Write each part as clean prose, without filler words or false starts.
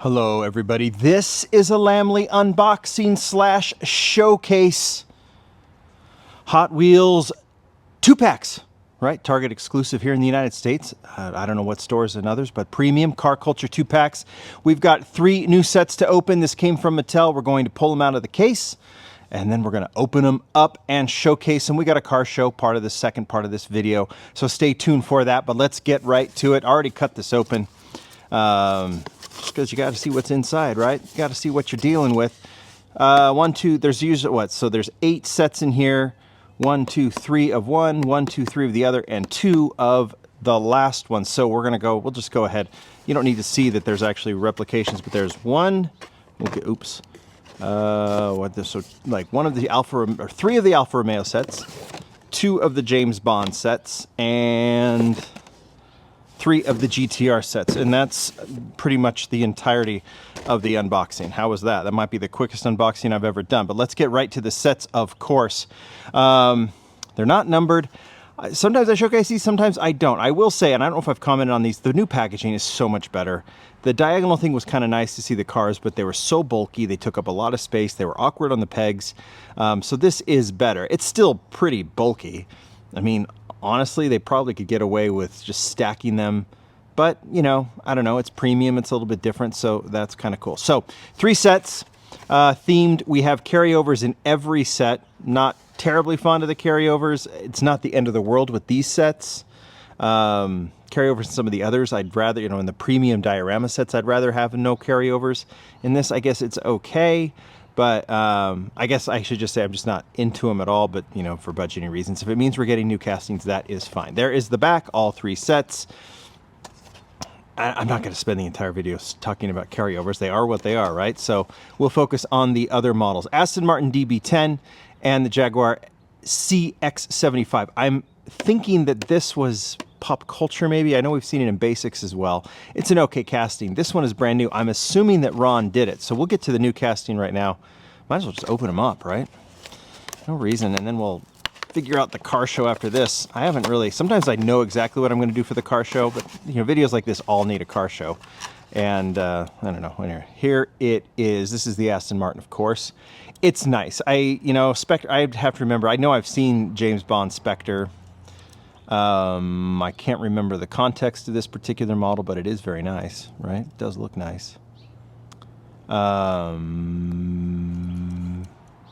Hello everybody, this is a Lamley unboxing slash showcase. Hot Wheels 2-packs, right? Target exclusive here in the United States. I don't know what stores and others, but premium car culture 2-packs. We've got 3 new sets to open. This came from Mattel. We're going to pull them out of the case and then we're going to open them up and showcase them. We got a car show part of the second part of this video, so stay tuned for that, but let's get right to it. I already cut this open. Because you got to see what's inside, right? You got to see what you're dealing with. There's usually what? So there's 8 sets in here. 1, 2, 3 of one, 1, 2, 3 of the other, and 2 of the last one. So we'll just go ahead. You don't need to see that there's actually replications, but there's one. Oops. So like one of the or 3 of the Alfa Romeo sets, 2 of the James Bond sets, and 3 of the GT-R sets, and that's pretty much the entirety of the unboxing. How was that? That might be the quickest unboxing I've ever done, but let's get right to the sets, of course. They're not numbered. Sometimes I showcase these, sometimes I don't. I will say, and I don't know if I've commented on these, the new packaging is so much better. The diagonal thing was kind of nice to see the cars, but they were so bulky, they took up a lot of space, they were awkward on the pegs. So this is better. It's still pretty bulky. I mean, honestly, they probably could get away with just stacking them, but you know, I don't know, it's premium, it's a little bit different, so that's kind of cool. So 3 sets, themed. We have carryovers in every set. Not terribly fond of the carryovers. It's not the end of the world with these sets. Carryovers in some of the others, I'd rather, in the premium diorama sets, I'd rather have no carryovers. In this, I guess it's okay. But I guess I should just say I'm just not into them at all, but, for budgeting reasons. If it means we're getting new castings, that is fine. There is the back, all 3 sets. I'm not going to spend the entire video talking about carryovers. They are what they are, right? So we'll focus on the other models. Aston Martin DB10 and the Jaguar CX-75. I'm thinking that this was pop culture maybe. I know we've seen it in basics as well. It's an okay casting. This one is brand new. I'm assuming that Ron did it. So we'll get to the new casting right now. Might as well just open them up, right? No reason. And then we'll figure out the car show after this. I haven't really, sometimes I know exactly what I'm going to do for the car show, but videos like this all need a car show. And I don't know. Here it is. This is the Aston Martin, of course. It's nice. Spectre, I'd have to remember, I know I've seen James Bond Spectre. I can't remember the context of this particular model, but it is very nice, right? It does look nice.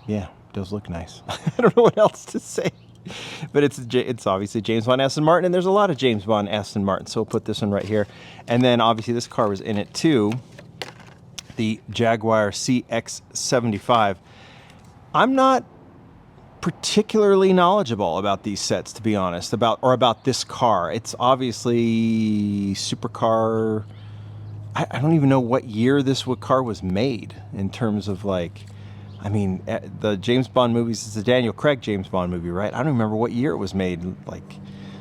Yeah, it does look nice. I don't know what else to say, but it's obviously James Bond Aston Martin, and there's a lot of James Bond Aston Martin, so we'll put this one right here. And then obviously this car was in it too, the Jaguar CX-75. I'm not particularly knowledgeable about these sets, to be honest, about this car. It's obviously supercar. I don't even know what year this car was made in terms of the James Bond movies. It's a Daniel Craig James Bond movie, right? I don't remember what year it was made.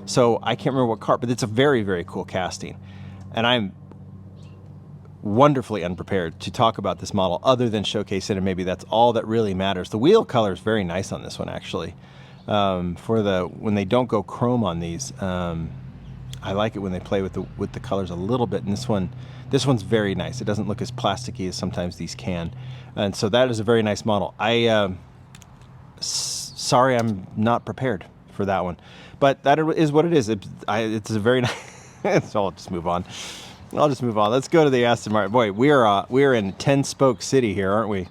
So I can't remember what car, but it's a very, very cool casting. And I'm wonderfully unprepared to talk about this model other than showcase it, and maybe that's all that really matters. The wheel color is very nice on this one, actually. When they don't go chrome on these, I like it when they play with the colors a little bit. And this one's very nice. It doesn't look as plasticky as sometimes these can, and so that is a very nice model. Sorry, I'm not prepared for that one, but that is what it is. It's a very nice. So I'll just move on. Let's go to the Aston Martin. Boy, we're in 10-spoke city here, aren't we?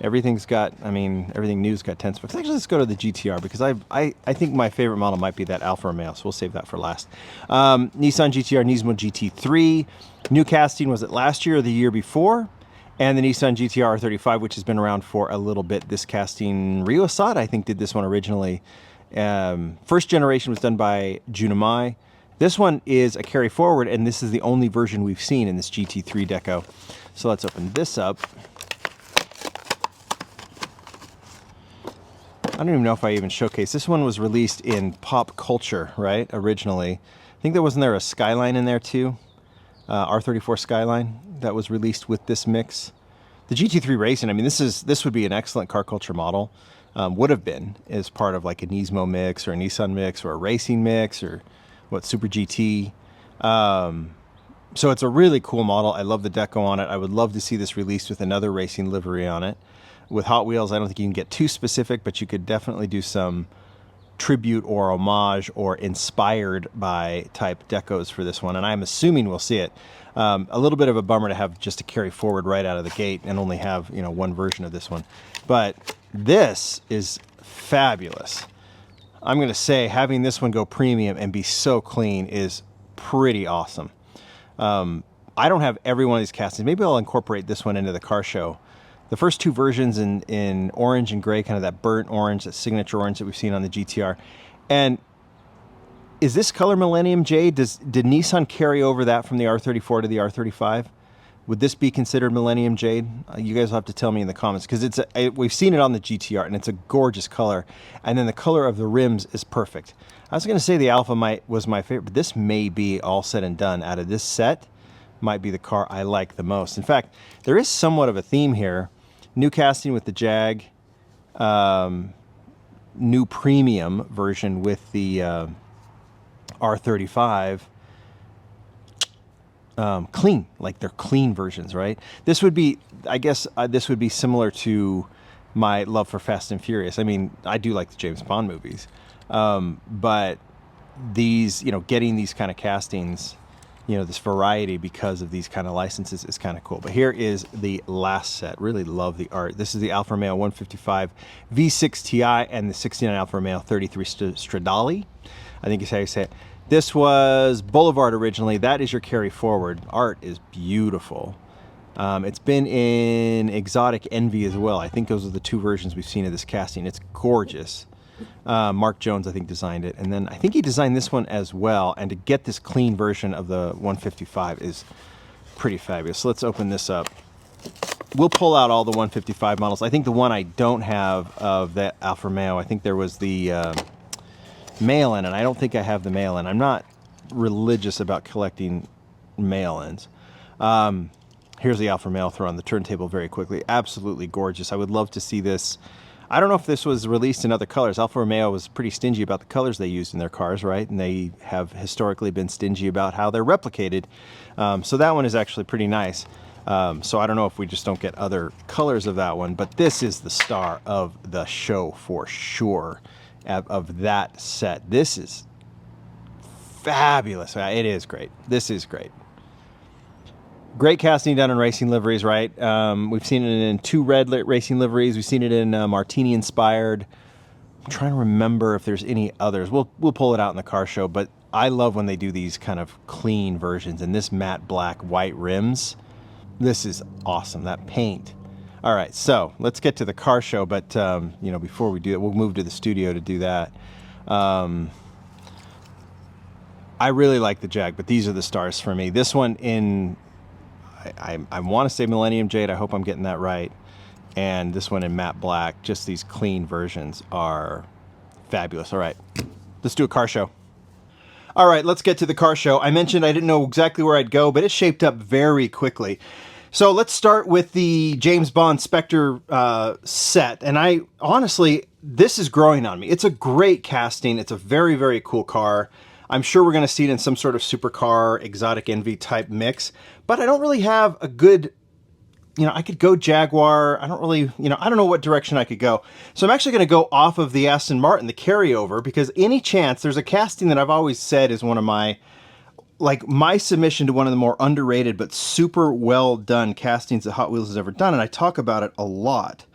Everything new's got 10 spokes. Actually, let's go to the GT-R, because I think my favorite model might be that Alfa Romeo, so we'll save that for last. Nissan GT-R, Nismo GT3. New casting, was it last year or the year before? And the Nissan GT-R R35, which has been around for a little bit. This casting, Ryo Asada, I think, did this one originally. First generation was done by Junimai. This one is a carry forward, and this is the only version we've seen in this GT3 deco. So let's open this up. I don't even know if I even showcased. This one was released in pop culture, right? Originally. I think wasn't there a Skyline in there too? R34 Skyline that was released with this mix. The GT3 Racing, this would be an excellent car culture model. Would have been as part of like a Nismo mix or a Nissan mix or a racing mix or Super GT. So it's a really cool model. I love the deco on it. I would love to see this released with another racing livery on it. With Hot Wheels, I don't think you can get too specific, but you could definitely do some tribute or homage or inspired by type decos for this one, and I'm assuming we'll see it. A little bit of a bummer to have just to carry forward right out of the gate and only have, you know, one version of this one, but this is fabulous. I'm going to say having this one go premium and be so clean is pretty awesome. I don't have every one of these castings. Maybe I'll incorporate this one into the car show. The first two versions in orange and gray, kind of that burnt orange, that signature orange that we've seen on the GT-R. And is this color Millennium Jade? Did Nissan carry over that from the R34 to the R35? Would this be considered Millennium Jade? You guys will have to tell me in the comments, because we've seen it on the GT-R and it's a gorgeous color. And then the color of the rims is perfect. I was going to say the Alpha was my favorite, but this may be, all said and done, out of this set, might be the car I like the most. In fact, there is somewhat of a theme here. New casting with the Jag, new premium version with the R35. Clean, like they're clean versions, right? This would be, I guess, this would be similar to my love for Fast and Furious. I mean, I do like the James Bond movies, but these, you know, getting these kind of castings, you know, this variety because of these kind of licenses is kind of cool. But here is the last set. Really love the art. This is the Alfa Romeo 155 V6 Ti and the 69 Alfa Romeo 33 Stradale, I think is how you say it. This was Boulevard originally. That is your carry forward. Art is beautiful. It's been in Exotic Envy as well. I think those are the two versions we've seen of this casting. It's gorgeous. Mark Jones, I think, designed it. And then I think he designed this one as well. And to get this clean version of the 155 is pretty fabulous. So let's open this up. We'll pull out all the 155 models. I think the one I don't have of that Alfa Romeo, I think there was the mail-in, and I don't think I have the mail-in. I'm not religious about collecting mail-ins. Here's the Alfa Romeo. Throw on the turntable very quickly. Absolutely gorgeous. I would love to see this. I don't know if this was released in other colors. Alfa Romeo was pretty stingy about the colors they used in their cars, right? And they have historically been stingy about how they're replicated. So that one is actually pretty nice. So I don't know if we just don't get other colors of that one, but this is the star of the show for sure, of that set. This is fabulous. It is great. This is great. Great casting done in racing liveries, right? We've seen it in two red racing liveries. We've seen it in Martini inspired. I'm trying to remember if there's any others. We'll pull it out in the car show, but I love when they do these kind of clean versions. And this matte black white rims, this is awesome. That paint. All right, so let's get to the car show, but you know, before we do it, we'll move to the studio to do that. I really like the Jag, but these are the stars for me. This one in, I want to say Millennium Jade. I hope I'm getting that right. And this one in matte black. Just these clean versions are fabulous. All right, let's do a car show. All right, let's get to the car show. I mentioned I didn't know exactly where I'd go, but it shaped up very quickly. So let's start with the James Bond Spectre set. And I honestly, this is growing on me. It's a great casting. It's a very, very cool car. I'm sure we're going to see it in some sort of supercar, Exotic Envy type mix, but I don't really have a good, you know, I could go Jaguar. I don't really, you know, I don't know what direction I could go. So I'm actually going to go off of the Aston Martin, the carryover, because any chance, there's a casting that I've always said is one of my, like my submission to one of the more underrated but super well done castings that Hot Wheels has ever done, and I talk about it a lot.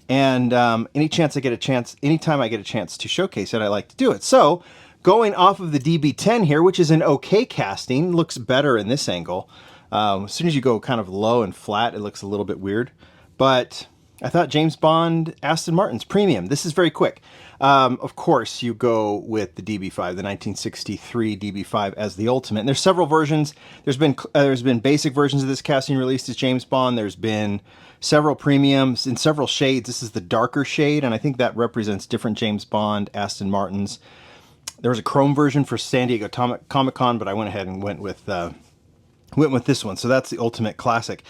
And anytime I get a chance to showcase it, I like to do it. So going off of the DB10 here, which is an okay casting, looks better in this angle. As soon as you go kind of low and flat, it looks a little bit weird. But I thought James Bond Aston Martin's premium. This is very quick. Of course, you go with the DB5, the 1963 DB5 as the ultimate. And there's several versions. There's been basic versions of this casting released as James Bond. There's been several premiums in several shades. This is the darker shade, and I think that represents different James Bond Aston Martins. There was a chrome version for San Diego Comic-Con, but I went ahead and went with this one. So that's the ultimate classic.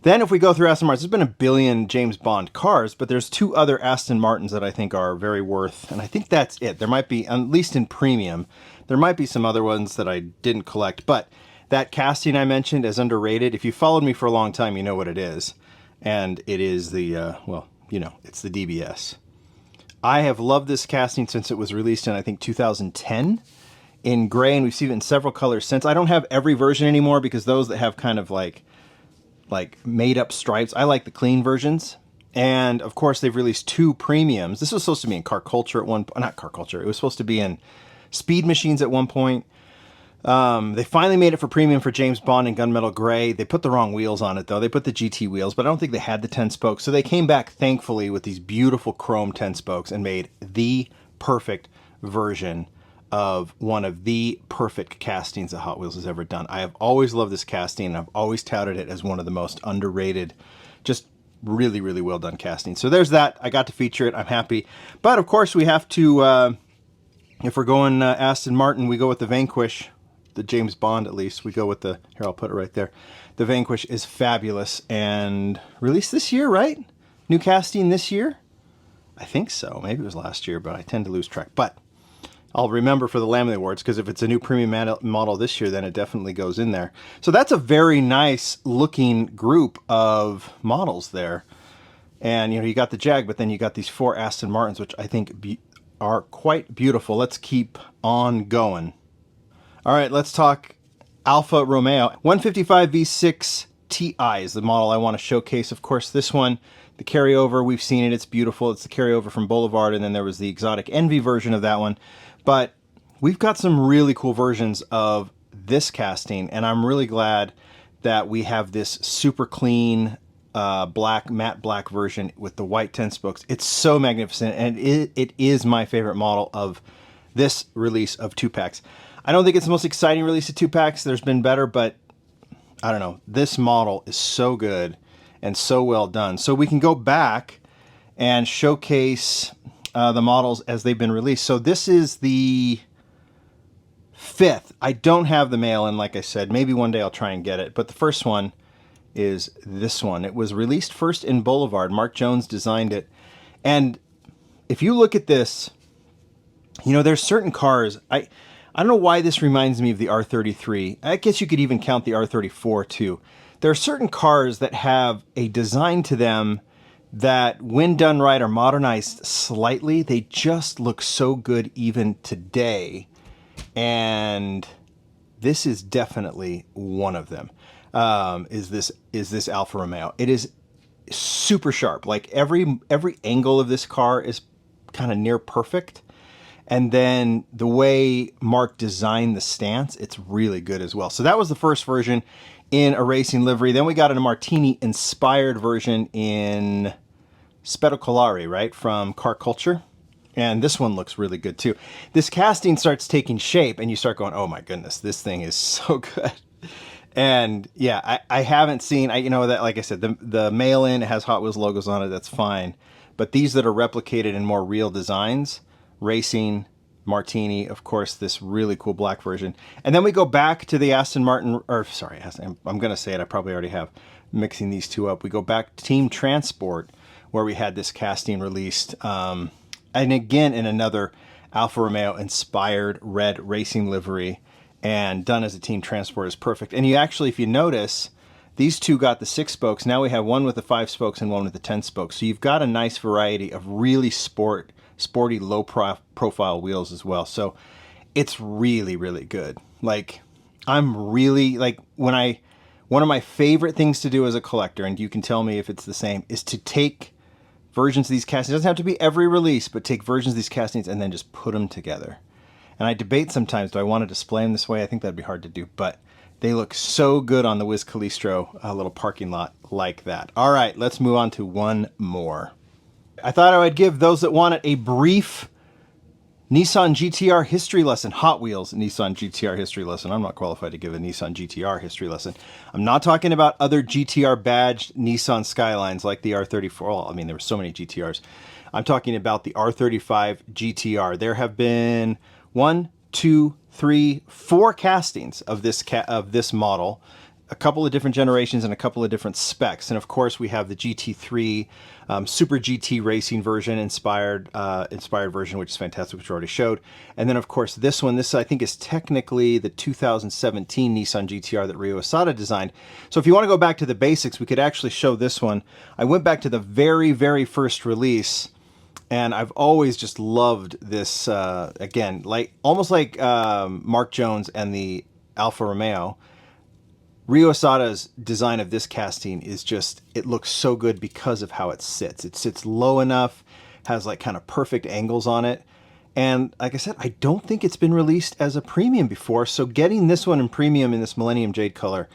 Then if we go through Aston Martins, there's been a billion James Bond cars, but there's two other Aston Martins that I think are very worth, and I think that's it. There might be, at least in premium, there might be some other ones that I didn't collect, but That casting I mentioned as underrated, if you followed me for a long time, you know what it is. And it is the, well, you know, it's the DBS. I have loved this casting since it was released in, I think, 2010 in gray, and we've seen it in several colors since. I don't have every version anymore because those that have kind of like made up stripes, I like the clean versions. And of course, they've released 2 premiums. This was supposed to be in Car Culture at one point, not Car Culture. It was supposed to be in Speed Machines at one point. They finally made it for premium for James Bond and Gunmetal Gray. They put the wrong wheels on it though. They put the GT wheels, but I don't think they had the 10 spokes. So they came back thankfully with these beautiful chrome 10 spokes and made the perfect version of one of the perfect castings that Hot Wheels has ever done. I have always loved this casting, and I've always touted it as one of the most underrated, just really, really well done casting. So there's that. I got to feature it. I'm happy. But of course we have to, if we're going Aston Martin, we go with the Vanquish, the James Bond at least. We go with the, here, I'll put it right there. The Vanquish is fabulous and released this year, right? New casting this year? I think so. Maybe it was last year, but I tend to lose track. But I'll remember for the Lamley Awards, because if it's a new premium model this year, then it definitely goes in there. So that's a very nice looking group of models there. And, you know, you got the Jag, but then you got these 4 Aston Martins, which I think are quite beautiful. Let's keep on going. All right, let's talk Alfa Romeo. 155 V6 Ti is the model I want to showcase. Of course, this one, the carryover, we've seen it. It's beautiful. It's the carryover from Boulevard, and then there was the Exotic Envy version of that one. But we've got some really cool versions of this casting, and I'm really glad that we have this super clean black, matte black version with the white 10 spokes. It's so magnificent, and it is my favorite model of this release of 2-packs. I don't think it's the most exciting release of 2-packs. There's been better, but I don't know. This model is so good and so well done. So we can go back and showcase the models as they've been released. So this is the 5th. I don't have the mail-in, like I said. Maybe one day I'll try and get it. But the first one is this one. It was released first in Boulevard. Mark Jones designed it. And if you look at this, you know, there's certain cars. I don't know why this reminds me of the R33. I guess you could even count the R34 too. There are certain cars that have a design to them that, when done right or modernized slightly, they just look so good even today. And this is definitely one of them. Is this Alfa Romeo? It is super sharp. Like every angle of this car is kind of near perfect. And then the way Mark designed the stance, it's really good as well. So that was the first version in a racing livery. Then we got a Martini-inspired version in Spettacolare, right, from Car Culture. And this one looks really good too. This casting starts taking shape, and you start going, oh my goodness, this thing is so good. And yeah, I haven't seen, you know, that, like I said, the mail-in has Hot Wheels logos on it, that's fine. But these that are replicated in more real designs, Racing, Martini, of course, this really cool black version. And then we go back to the Aston Martin, or sorry, I'm going to say it, I probably already have, mixing these two up. We go back to Team Transport, where we had this casting released. And again, in another Alfa Romeo inspired red racing livery, and done as a Team Transport is perfect. And you actually, if you notice, these two got the 6 spokes. Now we have one with the 5 spokes and one with the 10 spokes. So you've got a nice variety of really sporty, low profile wheels as well. So it's really, really good. Like, I'm really, like, one of my favorite things to do as a collector, and you can tell me if it's the same, is to take versions of these castings. It doesn't have to be every release, but take versions of these castings and then just put them together. And I debate sometimes, do I want to display them this way? I think that'd be hard to do, but they look so good on the Wiz Calistro little parking lot like that. All right, let's move on to one more. I thought I would give those that want it a brief Nissan GT-R history lesson. Hot Wheels Nissan GT-R history lesson. I'm not qualified to give a Nissan GT-R history lesson. I'm not talking about other GT-R badged Nissan Skylines like the R34. Well, I mean, there were so many GT-Rs. I'm talking about the R35 GT-R. There have been 1, 2, 3, 4 castings of this model a couple of different generations and a couple of different specs. And of course, we have the GT3 Super GT Racing version, inspired version, which is fantastic, which we already showed. And then, of course, this one, this I think is technically the 2017 Nissan GT-R that Ryo Asada designed. So if you want to go back to the basics, we could actually show this one. I went back to the very, very first release, and I've always just loved this, again, like almost like Mark Jones and the Alfa Romeo. Ryo Asada's design of this casting is just, it looks so good because of how it sits. It sits low enough, has like kind of perfect angles on it. And like I said, I don't think it's been released as a premium before. So getting this one in premium in this Millennium Jade color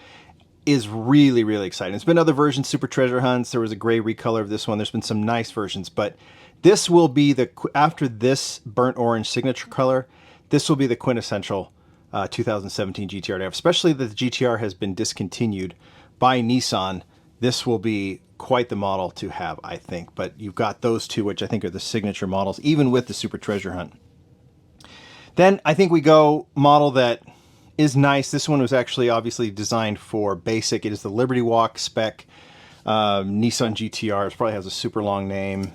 is really, really exciting. There's been other versions, Super Treasure Hunts. There was a gray recolor of this one. There's been some nice versions, but this will be the, after this burnt orange signature color, this will be the quintessential 2017 GT-R to have, especially that the GT-R has been discontinued by Nissan. This will be quite the model to have, I think. But you've got those two, which I think are the signature models, even with the Super Treasure Hunt. Then I think we go model that is nice. This one was actually obviously designed for basic. It is the Liberty Walk spec Nissan GT-R. It probably has a super long name,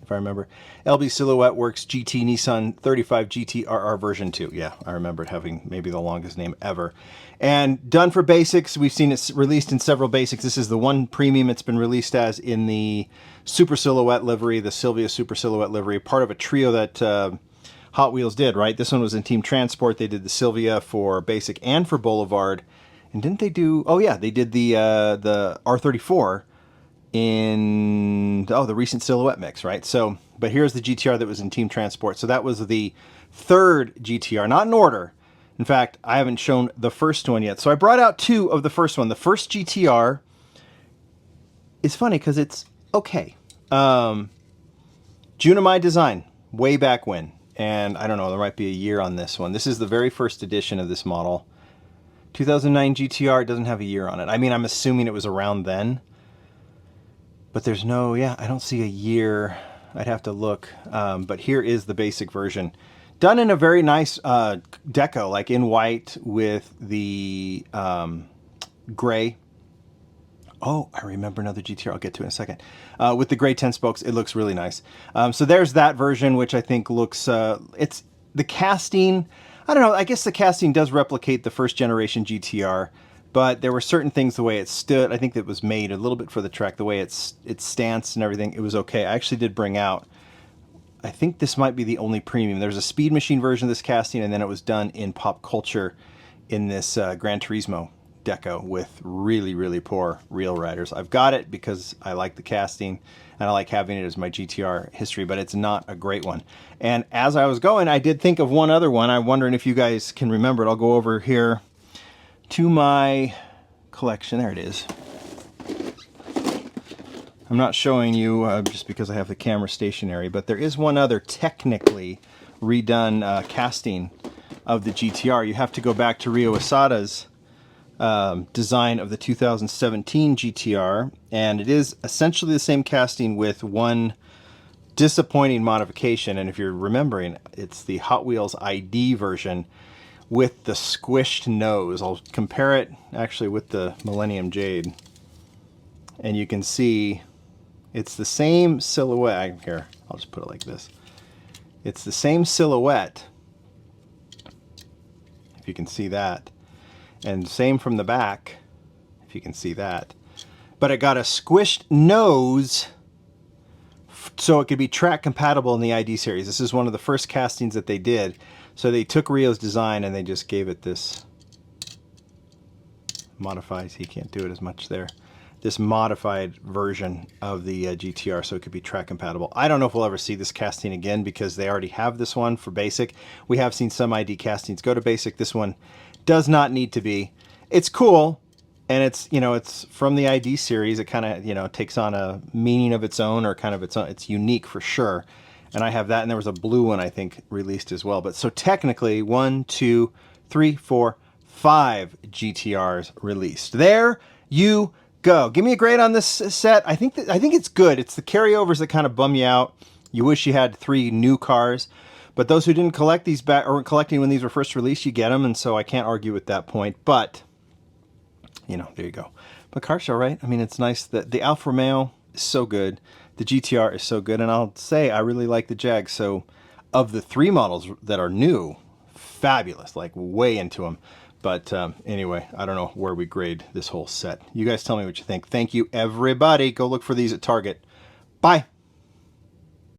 if I remember. LB Silhouette Works GT Nissan 35 GT-RR version 2. Yeah, I remember it having maybe the longest name ever. And done for basics. We've seen it released in several basics. This is the one premium it's been released as in the Super Silhouette livery, the Silvia Super Silhouette livery, part of a trio that Hot Wheels did, right? This one was in Team Transport. They did the Silvia for basic and for Boulevard. And didn't they do, oh yeah, they did the R34 in, oh, the recent Silhouette mix, right? So, but here's the GT-R that was in Team Transport. So that was the third GT-R, not in order. In fact, I haven't shown the first one yet. So I brought out two of the first one. The first GT-R is funny because it's okay. Junimai design, way back when. And I don't know, there might be a year on this one. This is the very first edition of this model. 2009 GT-R doesn't have a year on it. I mean, I'm assuming it was around then. But there's no, yeah, I don't see a year. I'd have to look. But here is the basic version. Done in a very nice deco, like in white with the gray. Oh, I remember another GT-R. I'll get to it in a second. With the gray 10 spokes, it looks really nice. So there's that version, which I think looks, it's the casting. I don't know, I guess the casting does replicate the first generation GT-R. But there were certain things, the way it stood, I think it was made a little bit for the track, the way its stance and everything, it was okay. I actually did bring out, I think this might be the only premium. There's a Speed Machine version of this casting, and then it was done in Pop Culture in this Gran Turismo deco with really, really poor real riders. I've got it because I like the casting, and I like having it as my GT-R history, but it's not a great one. And as I was going, I did think of one other one. I'm wondering if you guys can remember it. I'll go over here to my collection. There it is. I'm not showing you just because I have the camera stationary, but there is one other technically redone casting of the GT-R. You have to go back to Ryo Asada's design of the 2017 GT-R, and it is essentially the same casting with one disappointing modification. And if you're remembering, it's the Hot Wheels ID version with the squished nose. I'll compare it actually with the Millennium Jade, and you can see it's the same silhouette. Here, I'll just put it like this. It's the same silhouette, if you can see that, and same from the back, if you can see that, but it got a squished nose so it could be track compatible in the ID series. This is one of the first castings that they did. So they took Ryo's design and they just gave it this modified, he can't do it as much there, this modified version of the GT-R so it could be track compatible. I don't know if we'll ever see this casting again because they already have this one for basic. We have seen some ID castings go to basic. This one does not need to be. It's cool, and it's, you know, it's from the ID series. It kind of, you know, takes on a meaning of its own, or kind of its own. It's unique for sure. And I have that, and there was a blue one, I think, released as well. But so technically, 1, 2, 3, 4, 5 GT-Rs released. There you go. Give me a grade on this set. I think it's good. It's the carryovers that kind of bum you out. You wish you had 3 new cars. But those who didn't collect these back, or were collecting when these were first released, you get them, and so I can't argue with that point. But you know, there you go. But car show, right? I mean, it's nice that the Alfa Romeo is so good. The GT-R is so good. And I'll say I really like the Jag. So of the 3 models that are new, fabulous, like way into them. But anyway, I don't know where we grade this whole set. You guys tell me what you think. Thank you, everybody. Go look for these at Target. Bye.